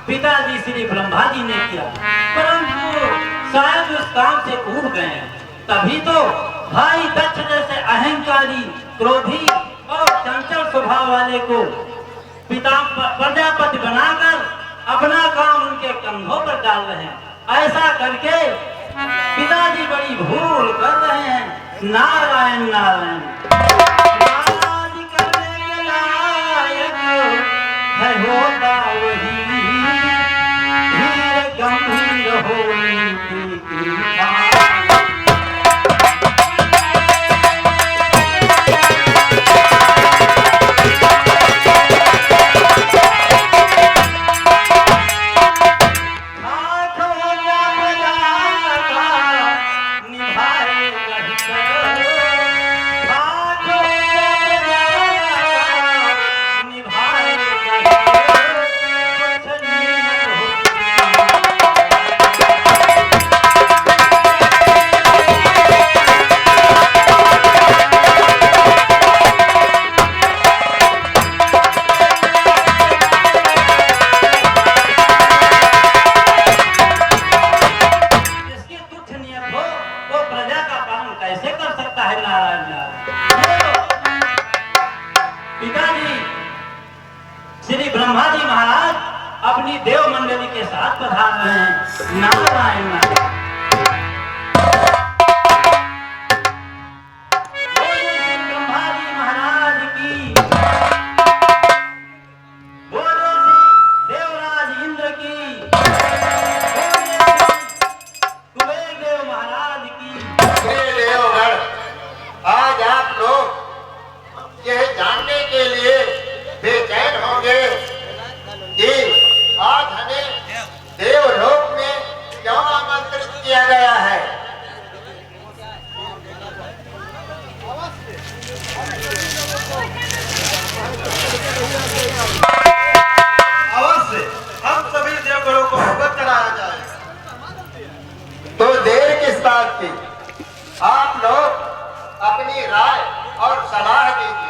पिताजी श्री ब्रह्मा जी ने किया, परंतु शायद उस काम से उब गए। तभी तो भाई दक्ष जैसे अहंकारी, क्रोधी और चंचल स्वभाव वाले को पिता प्रजापति बनाकर अपना काम उनके कंधों पर डाल रहे हैं। ऐसा करके पिताजी बड़ी भूल कर रहे हैं। नारायण नारायण। राज करने के लायक है होता वही, धीर गंभीर हो नीति कृपा। श्री ब्रह्मा जी महाराज अपनी देव मंडली के साथ पधार रहे हैं। नारायण नारायण। ब्रह्मा जी महाराज की, बोलो श्री देवराज इंद्र की, कुबेर देव महाराज की। देवगण, आज आप लोग यह जानने के लिए बेचैन होंगे कि आज हमें देवलोक में क्यों आमंत्रित किया गया है। अवश्य हम सभी देवगणों को अवगत कराया जाए। तो देर किस बात की, आप लोग अपनी राय और सलाह दीजिए।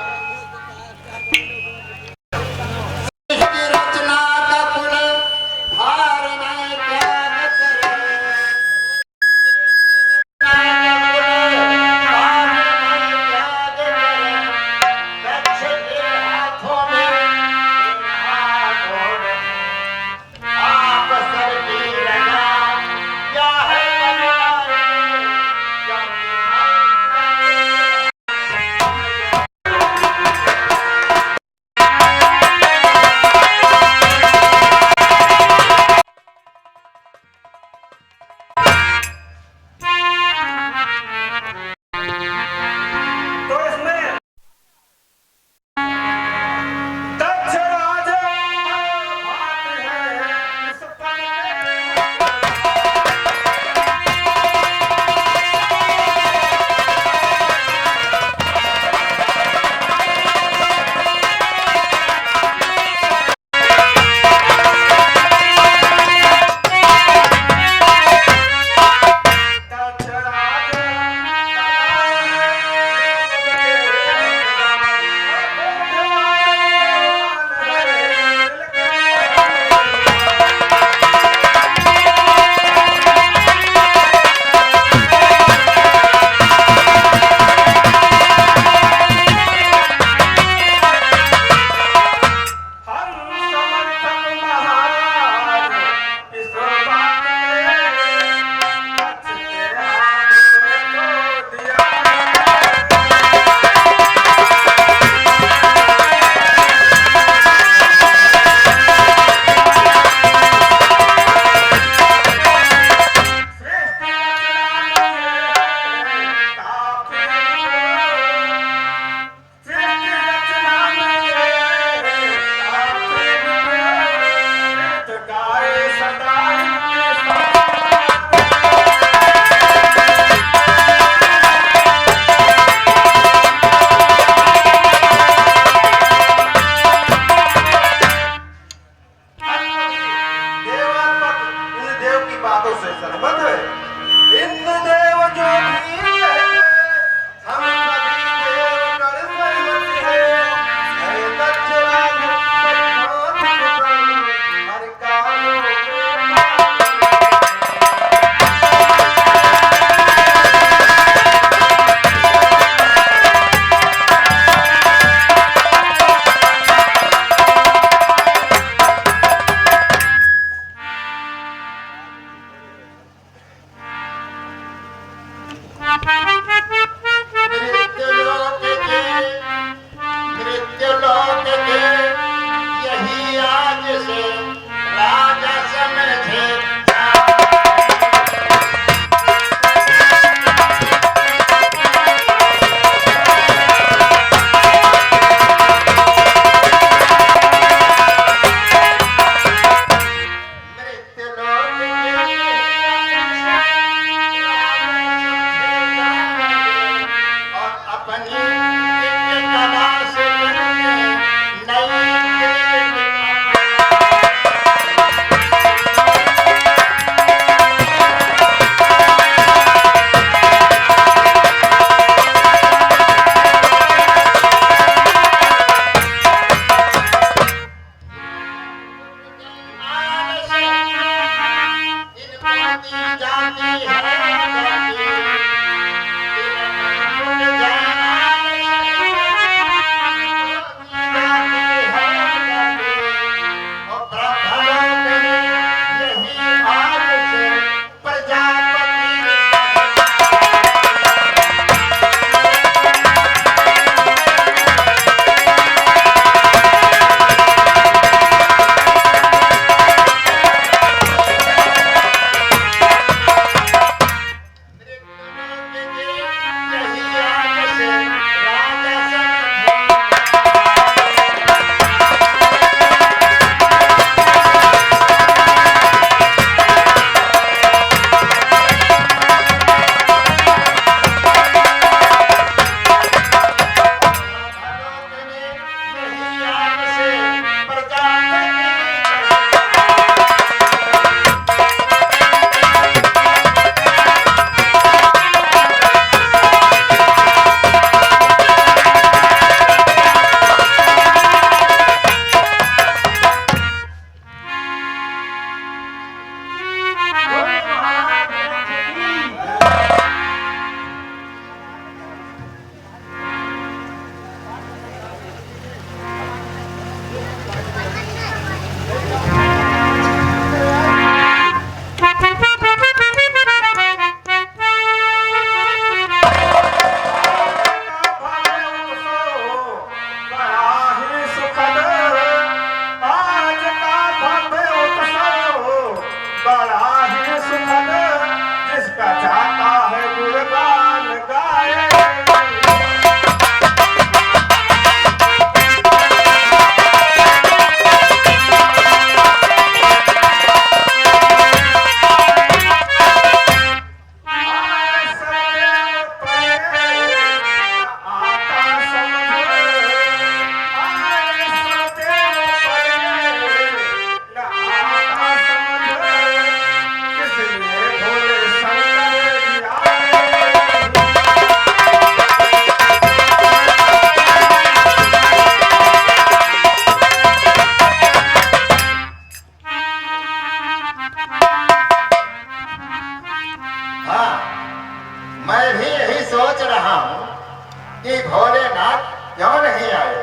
कि भोलेनाथ क्यों नहीं आए?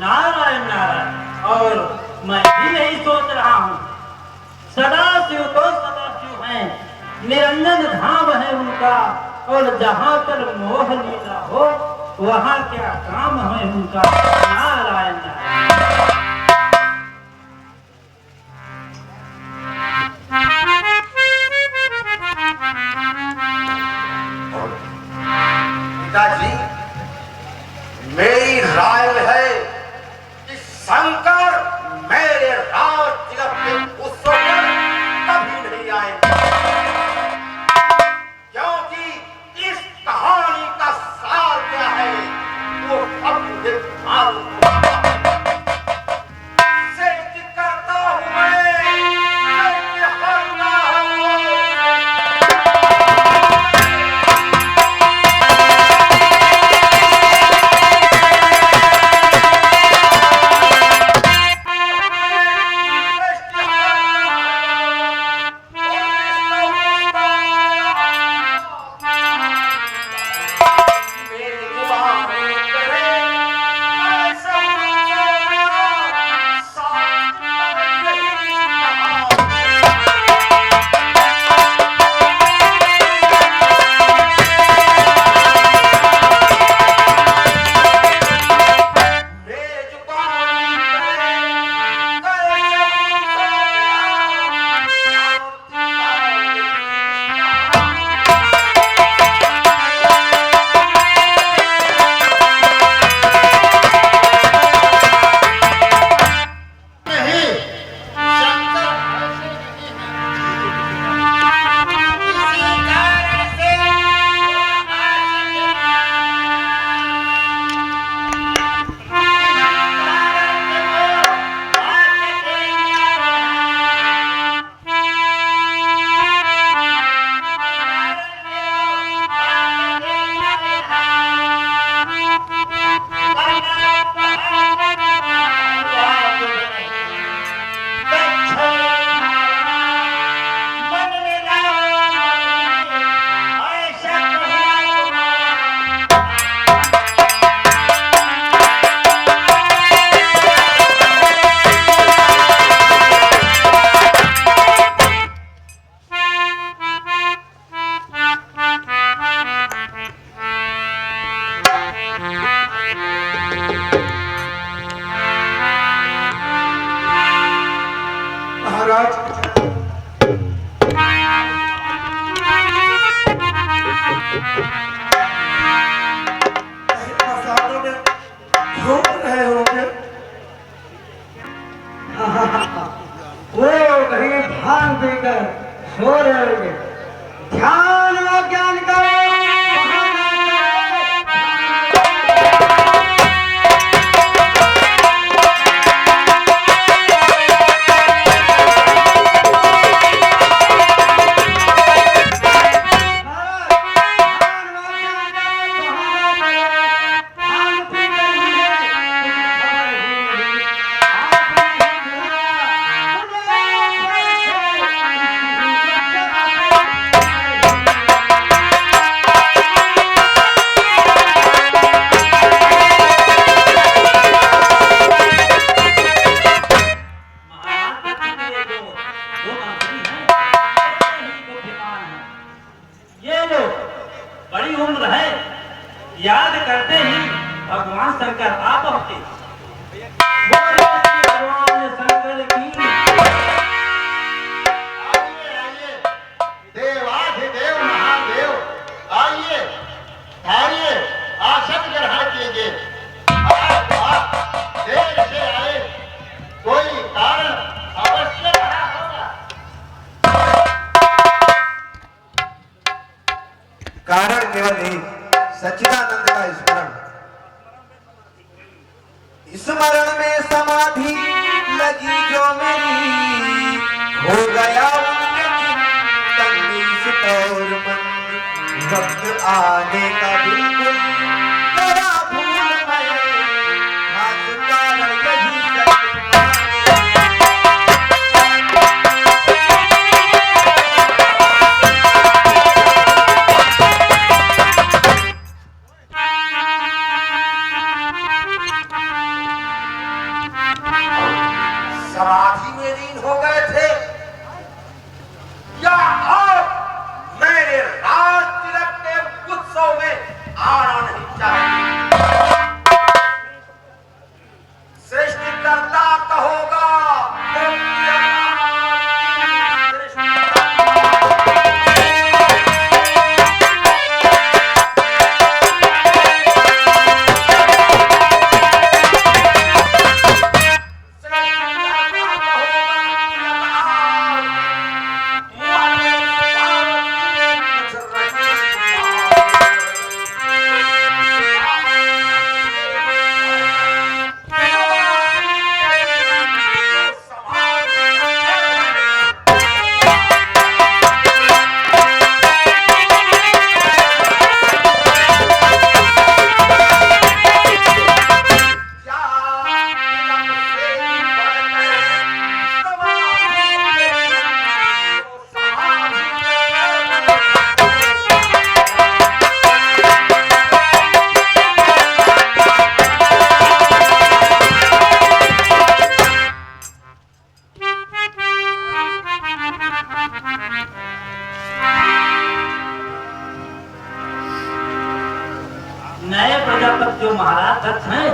नारायण नारायण। और मैं भी यही सोच रहा हूँ। सदाशिव तो सदाशिव हैं, निरंजन धाम है उनका, और जहाँ पर मोह लीला हो वहाँ क्या काम है उनका। नारायण नारायण। पिताजी, मेरी राय है कि शंकर मेरे राज्य के उत्सव पर कभी नहीं आएंगे, क्योंकि इस कहानी का सार क्या है वो अब मुझे मालूम होगा। सेठ करता हूं मैं, सेठ हरता हूं। वो कहीं भांग पीकर सो रहे होंगे। ध्यान और ज्ञान करो। बड़ी उम्र है, याद करते ही भगवान शंकर आ पहुंचे। भगवान शंकर की आइए, देवाधिदेव महादेव, आइए, आइए, आसन ग्रहण कीजिए। आप देर से आए, कोई कारण अवश्य रहा होगा। कारण केवल एक, सच्चिदानंद का स्मरण। स्मरण में समाधि लगी जो मेरी, हो गया उनके चिंतन में इस और मन, वक्त आने का बिल्कुल तेरा भूल गए, खास कारण यही लीन हो गए थे, या आप मेरे राज तिलक के उत्सव में आना नहीं चाहते? सृष्टिकर्ता कहोगा नए प्रजापति जो महाराज दत्त हैं,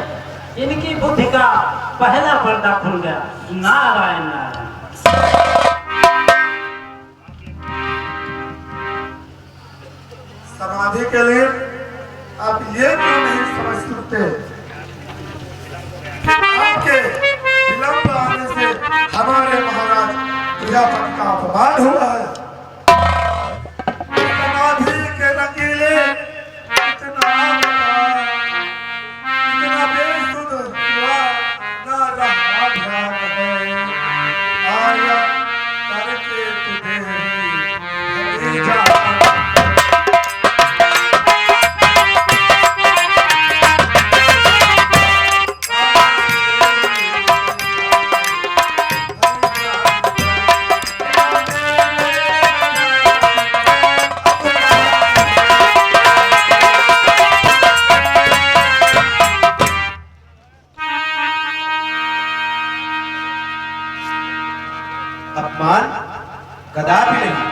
इनकी बुद्धि का पहला पर्दा खुल गया। नारायण नारायण। समाधि के लिए आप ये क्यों नहीं समझ सकते? आपके विलंब आने से हमारे महाराज प्रजापति का अपमान हुआ है। समाधि के रंगीले इतना बेसुध हुआ ना रहा ध्यान है। आया करके तुझे ही जा अपमान कदापि नहीं।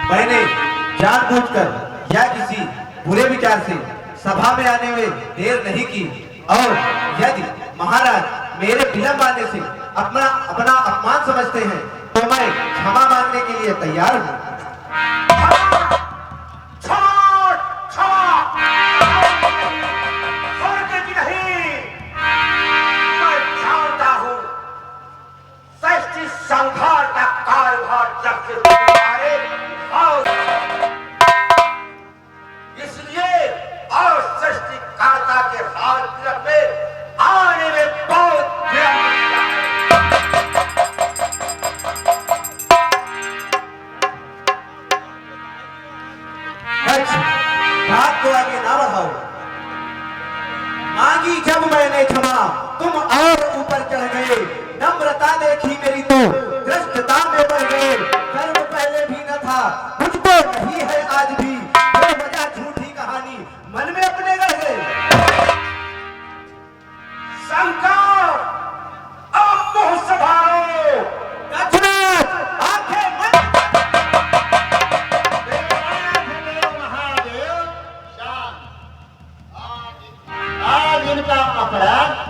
मैंने जानबूझकर या किसी बुरे विचार से सभा में आने में देर नहीं की, और यदि महाराज मेरे विलंब आने से अपना अपना अपमान समझते हैं तो मैं क्षमा मांगने के लिए तैयार हूँ। संघार का कार्यभार जब से आए, और इसलिए और सृष्टिकर्ता के राज तिलक में आने में बहुत बात को आगे ना बढ़ाओ। मांगी जब मैंने क्षमा तुम और ऊपर चढ़ गए, नम्रता देखी मेरी तो दृष्टता में बढ़ गए। कर्म पहले भी न था मुझको नहीं है आज भी, बेवजह झूठी कहानी मन में अपने गढ़ गए। शंकर अब मुंह संभालो। आंखें बंद। महादेव शांत। आज इनका अपराध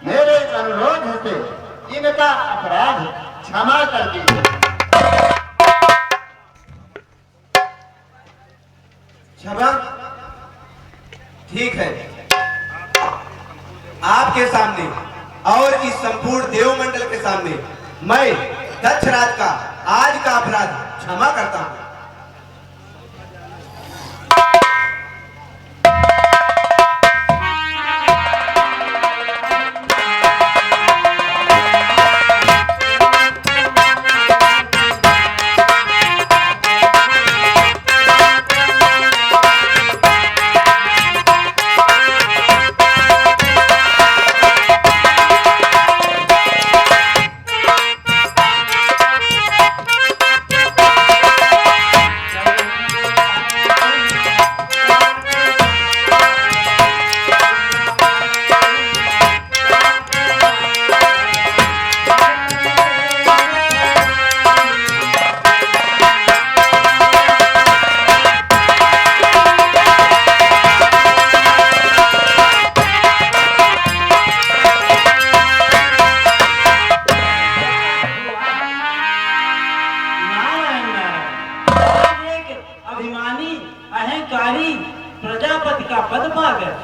मेरे अनुरोध से इनका अपराध क्षमा कर दीजिए। क्षमा? ठीक है, आपके सामने और इस संपूर्ण देवमंडल के सामने मैं दक्षराज का आज का अपराध क्षमा करता हूं। अहंकारी प्रजापति का पद पा गया।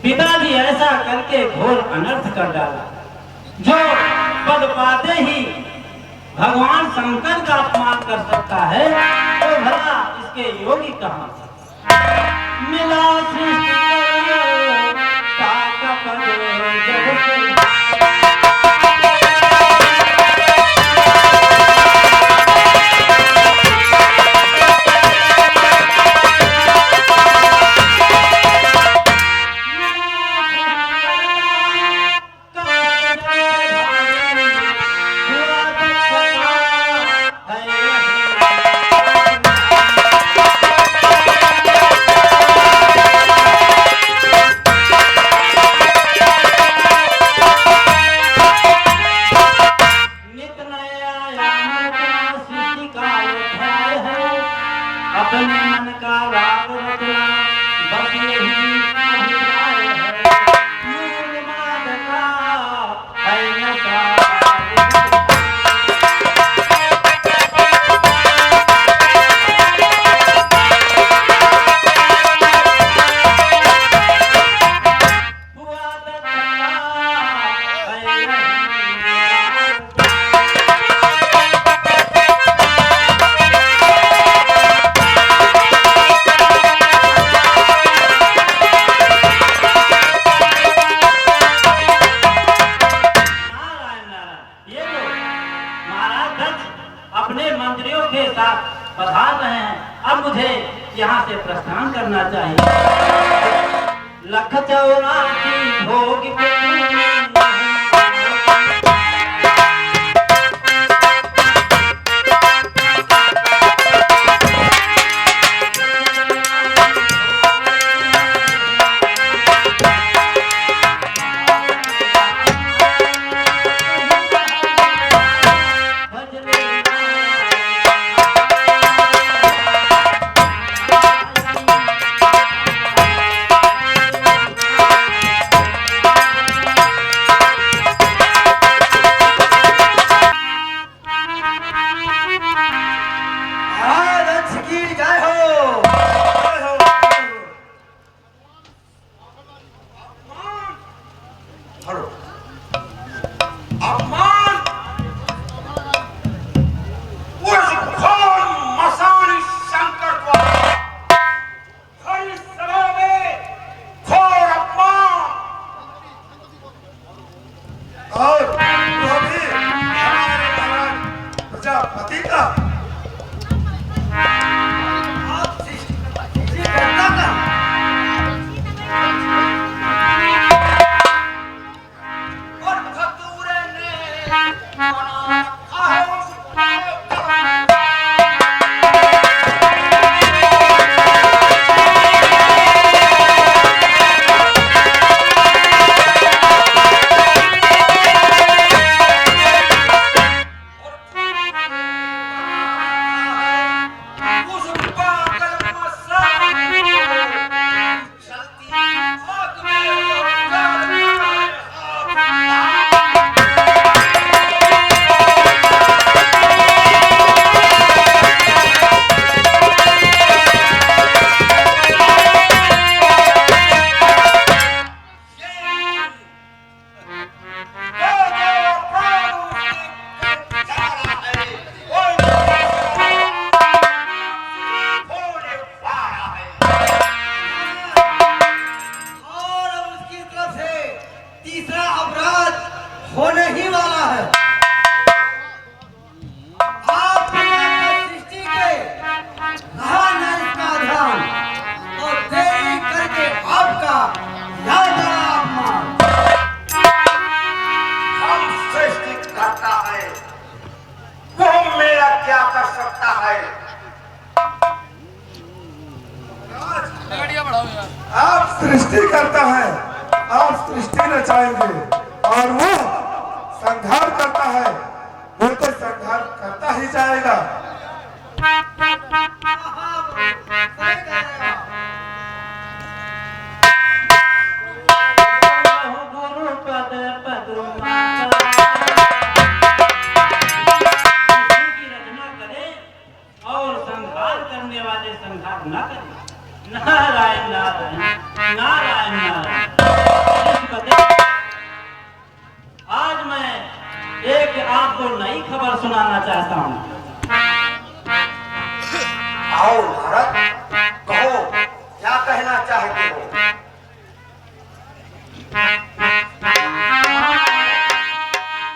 पिताजी ऐसा करके घोर अनर्थ कर डाला। जो पद पाते ही भगवान शंकर का अपमान कर सकता है तो भला इसके योगी कहां? मिला सृष्टि का पद जब से अपने मन का राग रचना बस यही अभिप्राय है। मूल माद का है नशा। अपने मंत्रियों के साथ पधार रहे हैं। अब मुझे यहाँ से प्रस्थान करना चाहिए। लख 84 भोग पे होने ही वाला है। आप सृष्टि के रहा न इसका ध्यान और देरी करके आपका यह बड़ा अपमान। हम सृष्टि करता है, वो मेरा क्या कर सकता है? आप सृष्टि करता है, आप सृष्टि रचाएंगे और वो संहार करता है, वो तो संहार करता ही जाएगा। गुरु पद की रचना करे और संहार करने वाले संहार न करे। नारायण नारायण नारायण नारायण। आज मैं एक आपको नई खबर सुनाना चाहता हूँ। आओ भारत, कहो क्या कहना चाहते हो?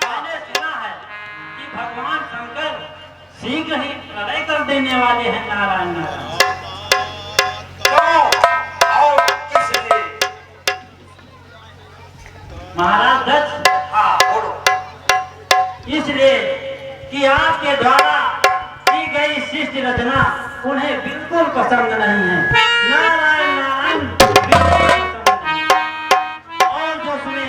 मैंने सुना है कि भगवान शंकर शीघ्र ही प्रलय कर देने वाले हैं। नारायण नारायण। और किस लिए? महाराज दक्ष, हाँ बोलो। इसलिए कि आपके द्वारा की गई शिष्ट रचना उन्हें बिल्कुल पसंद नहीं है। नारायण नारायण, बिल्कुल पसंद नहीं। और जो उसमें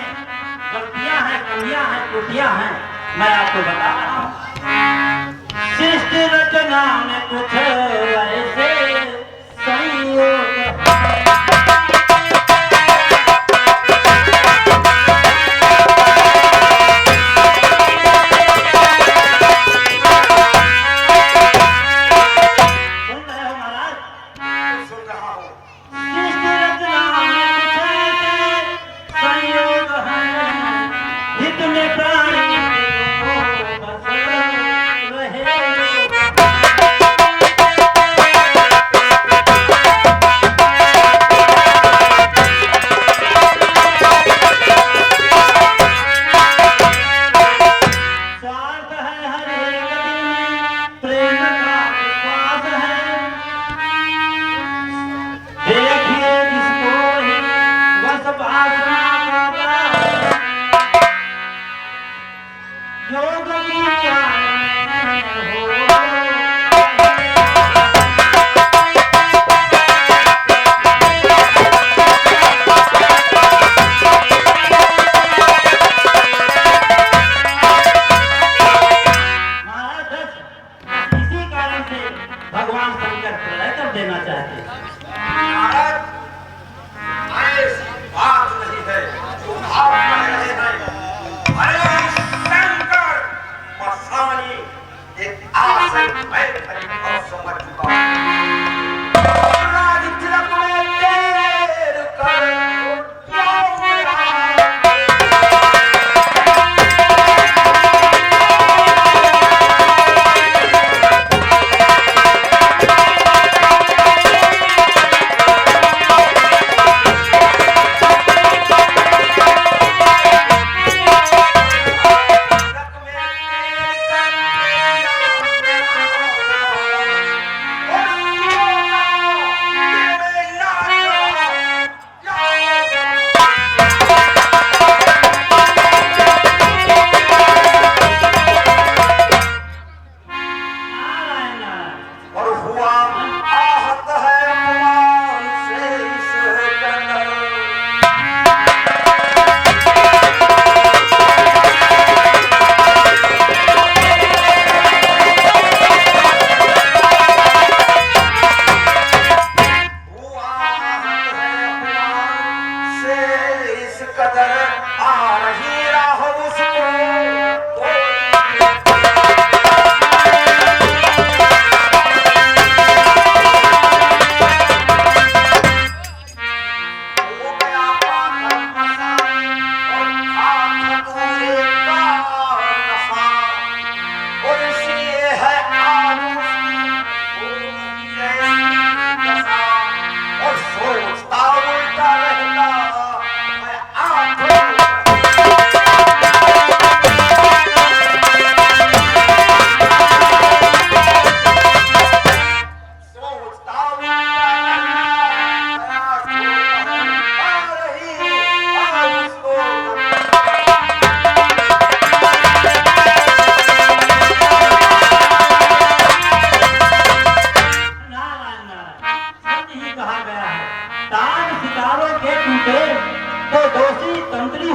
गलतियां हैं, कमियां हैं, त्रुटियां हैं, मैं आपको बता रहा हूँ। शिष्ट रचना में कुछ ऐसे संयोग भगवान शंकर प्रलय कर देना चाहते हैं। भारत, ऐसी बात नहीं है जो आप कह रहे हैं। अरे शंकर मसानी एक आसन मैं और समझ चुका हूँ। राज तिलक में देर कर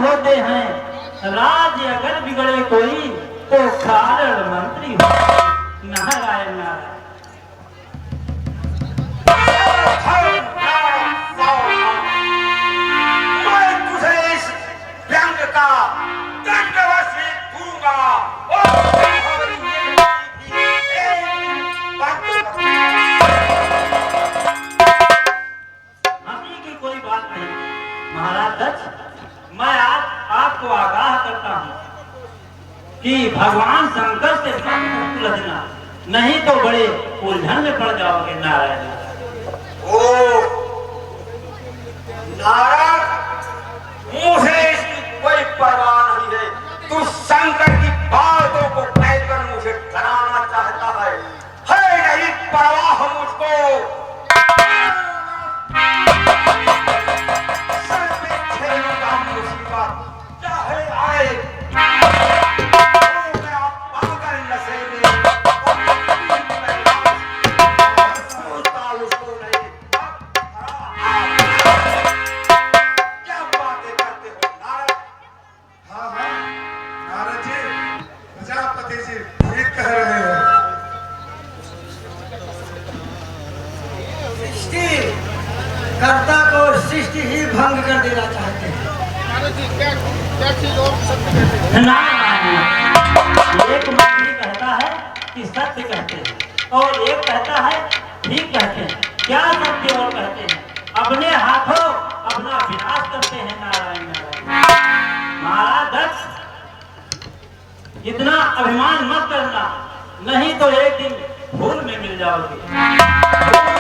होते हैं। राज्य अगर बिगड़े कोई तो कारण मंत्री हो। नारायण नारायण। मैं तुझे इस व्यंग का दंडवशी दूंगा और तुम्हारी ये नीति एक बंद करूंगा। कि भगवान शंकर से मत उलझना, नहीं तो बड़े उलझन में पड़ जाओगे नारायण। ओ नारायण, मुझे इसकी कोई परवाह नहीं है। तू शंकर की बातों को कहकर मुझे डराना चाहता है नहीं परवाह मुझको। सर पे झेलूंगा मुसीबत चाहे आए। मैं आप पागल नशे में सोचता उसको नहीं। क्या बातें करते हो नारद? हाँ हाँ नारद जी, प्रजापति जी ठीक कह रहे हैं। कर्ता को सृष्टि ही भंग कर देना चाहते हैं। एक मंत्री कहता है कि सत्य कहते हैं और एक कहता है ठीक कहते हैं। क्या सत्य और कहते हैं? अपने हाथों अपना विनाश करते हैं नारायण नारायण। महाराज दक्ष, इतना अभिमान मत करना, नहीं तो एक दिन भूल में मिल जाओगे।